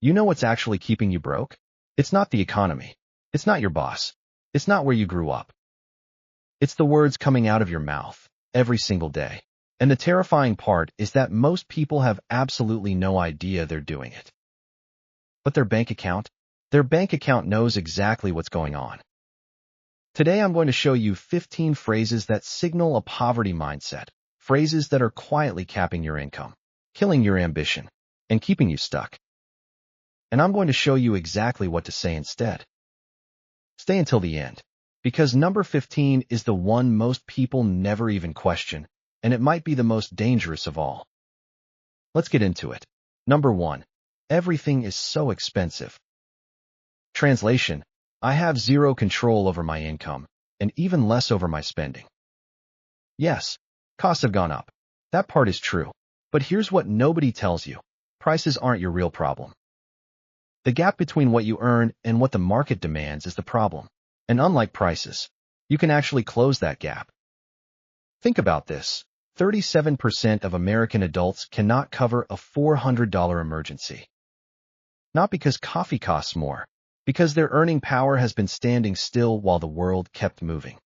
You know what's actually keeping you broke? It's not the economy. It's not your boss. It's not where you grew up. It's the words coming out of your mouth every single day. And the terrifying part is that most people have absolutely no idea they're doing it. But their bank account knows exactly what's going on. Today I'm going to show you 15 phrases that signal a poverty mindset, phrases that are quietly capping your income, killing your ambition, and keeping you stuck. And I'm going to show you exactly what to say instead. Stay until the end, because number 15 is the one most people never even question, and it might be the most dangerous of all. Let's get into it. Number 1. Everything is so expensive. Translation: I have zero control over my income, and even less over my spending. Yes, costs have gone up. That part is true. But here's what nobody tells you. Prices aren't your real problem. The gap between what you earn and what the market demands is the problem. And unlike prices, you can actually close that gap. Think about this. 37% of American adults cannot cover a $400 emergency. Not because coffee costs more, because their earning power has been standing still while the world kept moving.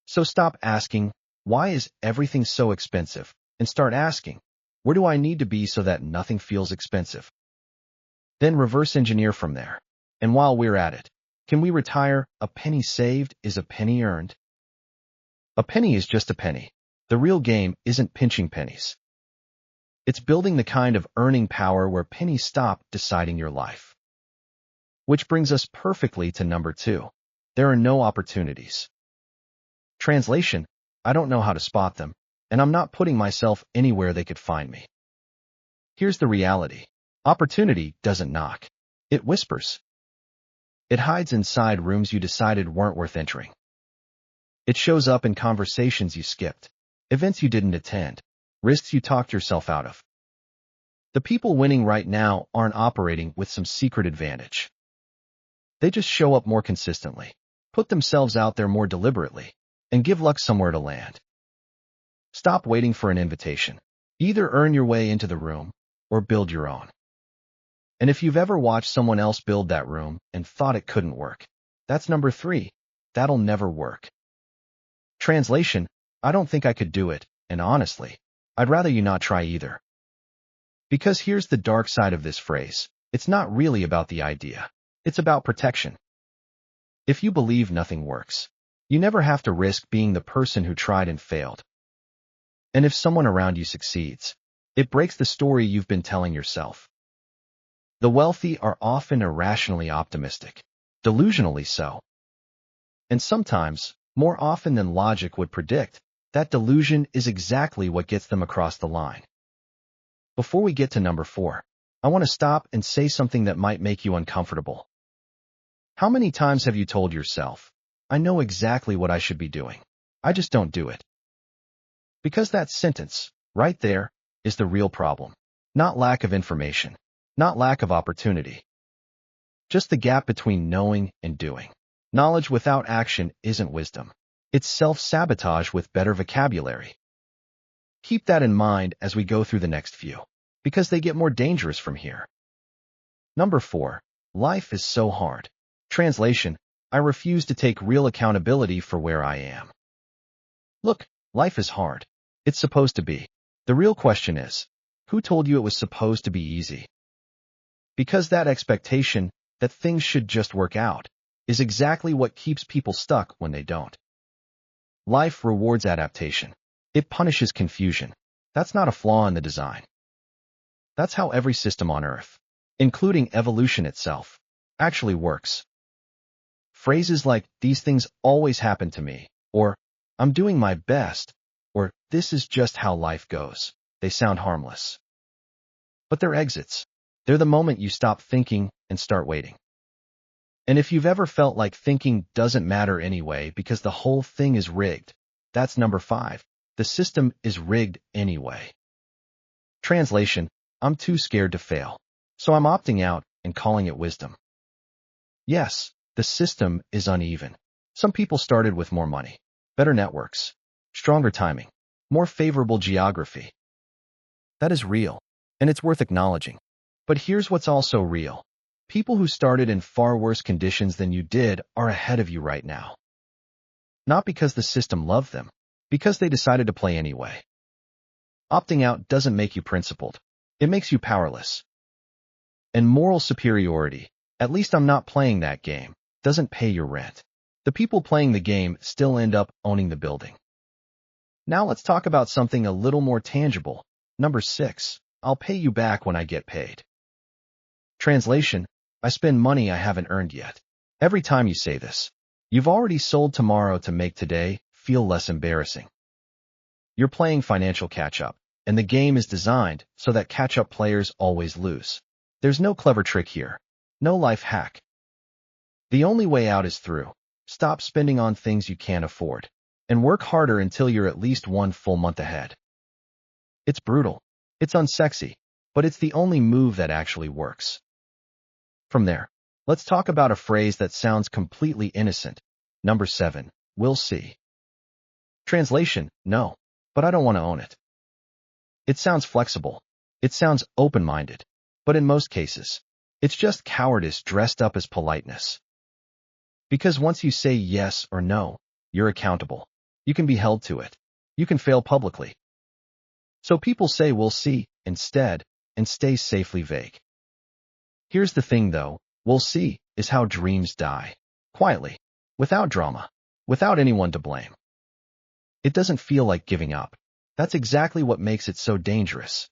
So stop asking, why is everything so expensive? And start asking, where do I need to be so that nothing feels expensive? Then reverse engineer from there. And while we're at it, can we retire? A penny saved is a penny earned. A penny is just a penny. The real game isn't pinching pennies. It's building the kind of earning power where pennies stop deciding your life. Which brings us perfectly to number 2. There are no opportunities. Translation: I don't know how to spot them, and I'm not putting myself anywhere they could find me. Here's the reality. Opportunity doesn't knock. It whispers. It hides inside rooms you decided weren't worth entering. It shows up in conversations you skipped, events you didn't attend, risks you talked yourself out of. The people winning right now aren't operating with some secret advantage. They just show up more consistently, put themselves out there more deliberately, and give luck somewhere to land. Stop waiting for an invitation. Either earn your way into the room or build your own. And if you've ever watched someone else build that room and thought it couldn't work, that's number 3. That'll never work. Translation: I don't think I could do it, and honestly, I'd rather you not try either. Because here's the dark side of this phrase. It's not really about the idea. It's about protection. If you believe nothing works, you never have to risk being the person who tried and failed. And if someone around you succeeds, it breaks the story you've been telling yourself. The wealthy are often irrationally optimistic, delusionally so. And sometimes, more often than logic would predict, that delusion is exactly what gets them across the line. Before we get to number 4, I want to stop and say something that might make you uncomfortable. How many times have you told yourself, I know exactly what I should be doing, I just don't do it? Because that sentence, right there, is the real problem. Not lack of information, not lack of opportunity. Just the gap between knowing and doing. Knowledge without action isn't wisdom. It's self-sabotage with better vocabulary. Keep that in mind as we go through the next few, because they get more dangerous from here. Number 4. Life is so hard. Translation: I refuse to take real accountability for where I am. Look, life is hard. It's supposed to be. The real question is, who told you it was supposed to be easy? Because that expectation, that things should just work out, is exactly what keeps people stuck when they don't. Life rewards adaptation. It punishes confusion. That's not a flaw in the design. That's how every system on Earth, including evolution itself, actually works. Phrases like, these things always happen to me, or, I'm doing my best, or, this is just how life goes, they sound harmless. But they're exits. They're the moment you stop thinking and start waiting. And if you've ever felt like thinking doesn't matter anyway because the whole thing is rigged, that's number 5. The system is rigged anyway. Translation: I'm too scared to fail, so I'm opting out and calling it wisdom. Yes, the system is uneven. Some people started with more money, better networks, stronger timing, more favorable geography. That is real, and it's worth acknowledging. But here's what's also real. People who started in far worse conditions than you did are ahead of you right now. Not because the system loved them, because they decided to play anyway. Opting out doesn't make you principled. It makes you powerless. And moral superiority, at least I'm not playing that game, doesn't pay your rent. The people playing the game still end up owning the building. Now let's talk about something a little more tangible. Number 6, I'll pay you back when I get paid. Translation, I spend money I haven't earned yet. Every time you say this, you've already sold tomorrow to make today feel less embarrassing. You're playing financial catch-up, and the game is designed so that catch-up players always lose. There's no clever trick here. No life hack. The only way out is through. Stop spending on things you can't afford, and work harder until you're at least one full month ahead. It's brutal. It's unsexy, but it's the only move that actually works. From there, let's talk about a phrase that sounds completely innocent. Number 7, we'll see. Translation, no, but I don't want to own it. It sounds flexible. It sounds open-minded, but in most cases, it's just cowardice dressed up as politeness. Because once you say yes or no, you're accountable. You can be held to it. You can fail publicly. So people say we'll see instead and stay safely vague. Here's the thing though, we'll see is how dreams die. Quietly, without drama, without anyone to blame. It doesn't feel like giving up. That's exactly what makes it so dangerous.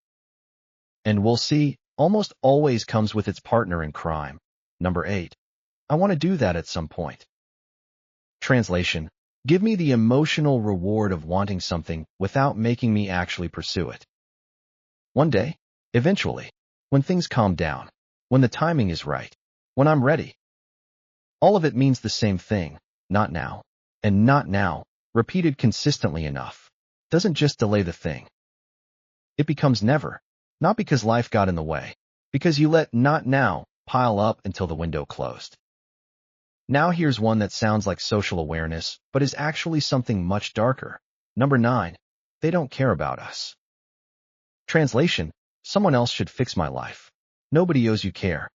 And we'll see almost always comes with its partner in crime. Number 8. I want to do that at some point. Translation, give me the emotional reward of wanting something without making me actually pursue it. One day, eventually, when things calm down, when the timing is right, when I'm ready. All of it means the same thing, not now. And not now, repeated consistently enough, doesn't just delay the thing. It becomes never, not because life got in the way, because you let not now pile up until the window closed. Now here's one that sounds like social awareness, but is actually something much darker. Number 9, they don't care about us. Translation, someone else should fix my life. Nobody owes you care.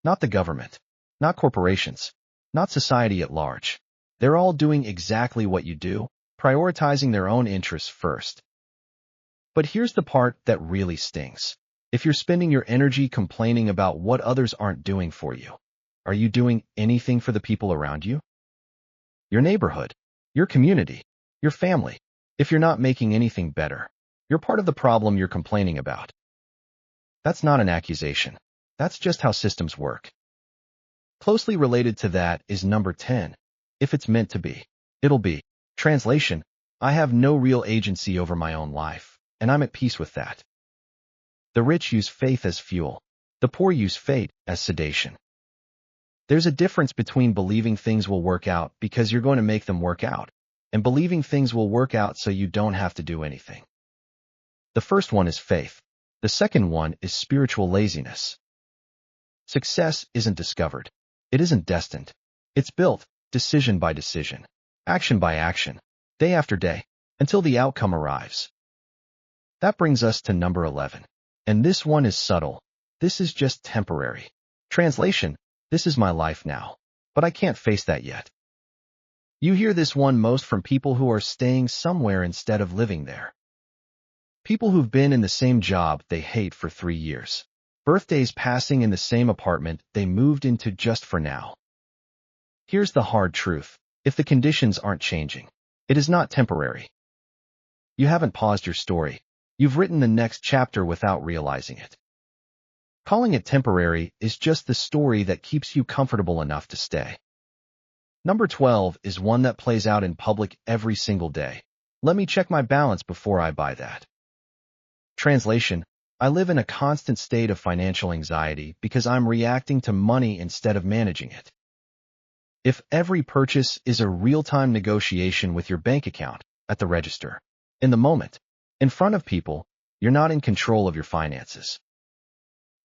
Not the government, not corporations, not society at large. They're all doing exactly what you do, prioritizing their own interests first. But here's the part that really stings. If you're spending your energy complaining about what others aren't doing for you, are you doing anything for the people around you? Your neighborhood, your community, your family. If you're not making anything better, you're part of the problem you're complaining about. That's not an accusation. That's just how systems work. Closely related to that is number 10. If it's meant to be, it'll be. Translation, I have no real agency over my own life, and I'm at peace with that. The rich use faith as fuel. The poor use fate as sedation. There's a difference between believing things will work out because you're going to make them work out, and believing things will work out so you don't have to do anything. The first one is faith. The second one is spiritual laziness. Success isn't discovered. It isn't destined. It's built, decision by decision, action by action, day after day, until the outcome arrives. That brings us to number 11. And this one is subtle. This is just temporary. Translation, this is my life now, but I can't face that yet. You hear this one most from people who are staying somewhere instead of living there. People who've been in the same job they hate for 3 years. Birthdays passing in the same apartment they moved into just for now. Here's the hard truth. If the conditions aren't changing, it is not temporary. You haven't paused your story. You've written the next chapter without realizing it. Calling it temporary is just the story that keeps you comfortable enough to stay. Number 12 is one that plays out in public every single day. Let me check my balance before I buy that. Translation, I live in a constant state of financial anxiety because I'm reacting to money instead of managing it. If every purchase is a real-time negotiation with your bank account, at the register, in the moment, in front of people, you're not in control of your finances.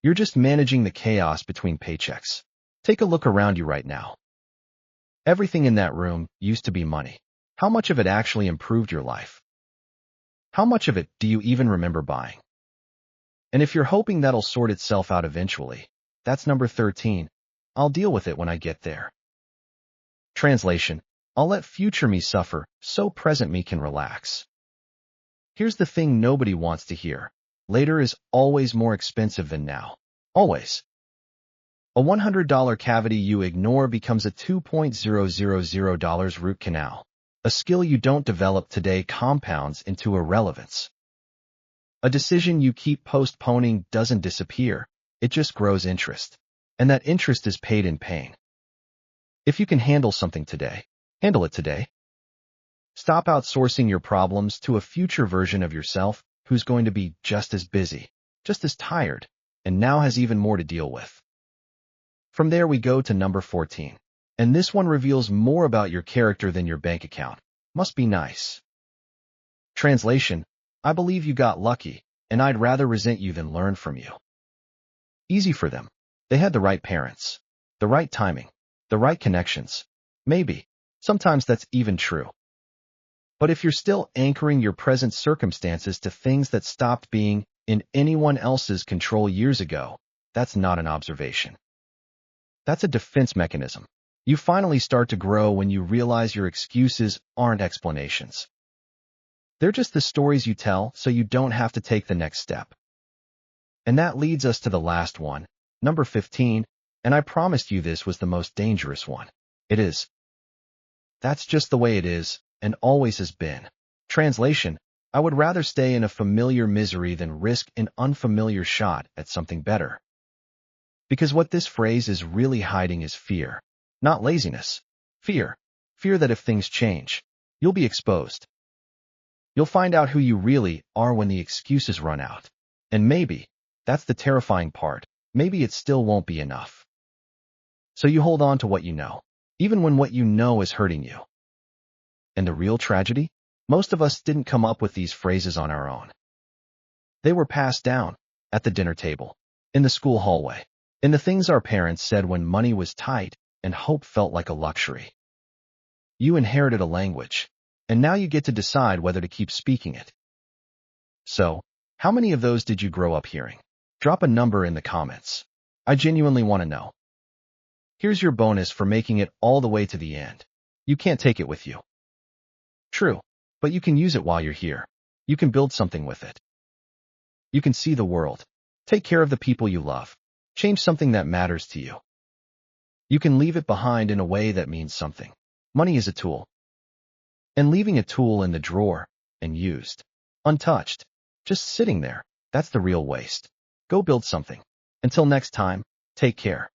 You're just managing the chaos between paychecks. Take a look around you right now. Everything in that room used to be money. How much of it actually improved your life? How much of it do you even remember buying? And if you're hoping that'll sort itself out eventually, that's number 13. I'll deal with it when I get there. Translation: I'll let future me suffer, so present me can relax. Here's the thing nobody wants to hear. Later is always more expensive than now. Always. A $100 cavity you ignore becomes a $2,000 root canal. A skill you don't develop today compounds into irrelevance. A decision you keep postponing doesn't disappear, it just grows interest. And that interest is paid in pain. If you can handle something today, handle it today. Stop outsourcing your problems to a future version of yourself who's going to be just as busy, just as tired, and now has even more to deal with. From there we go to number 14. And this one reveals more about your character than your bank account. Must be nice. Translation: I believe you got lucky, and I'd rather resent you than learn from you. Easy for them. They had the right parents, the right timing, the right connections. Maybe. Sometimes that's even true. But if you're still anchoring your present circumstances to things that stopped being in anyone else's control years ago, that's not an observation. That's a defense mechanism. You finally start to grow when you realize your excuses aren't explanations. They're just the stories you tell so you don't have to take the next step. And that leads us to the last one, number 15, and I promised you this was the most dangerous one. It is. That's just the way it is, and always has been. Translation: I would rather stay in a familiar misery than risk an unfamiliar shot at something better. Because what this phrase is really hiding is fear. Not laziness. Fear. Fear that if things change, you'll be exposed. You'll find out who you really are when the excuses run out. And maybe, that's the terrifying part, maybe it still won't be enough. So you hold on to what you know, even when what you know is hurting you. And the real tragedy? Most of us didn't come up with these phrases on our own. They were passed down, at the dinner table, in the school hallway, in the things our parents said when money was tight and hope felt like a luxury. You inherited a language, and now you get to decide whether to keep speaking it. So, how many of those did you grow up hearing? Drop a number in the comments. I genuinely want to know. Here's your bonus for making it all the way to the end. You can't take it with you. True, but you can use it while you're here. You can build something with it. You can see the world. Take care of the people you love. Change something that matters to you. You can leave it behind in a way that means something. Money is a tool. And leaving a tool in the drawer, and used, untouched, just sitting there, that's the real waste. Go build something. Until next time, take care.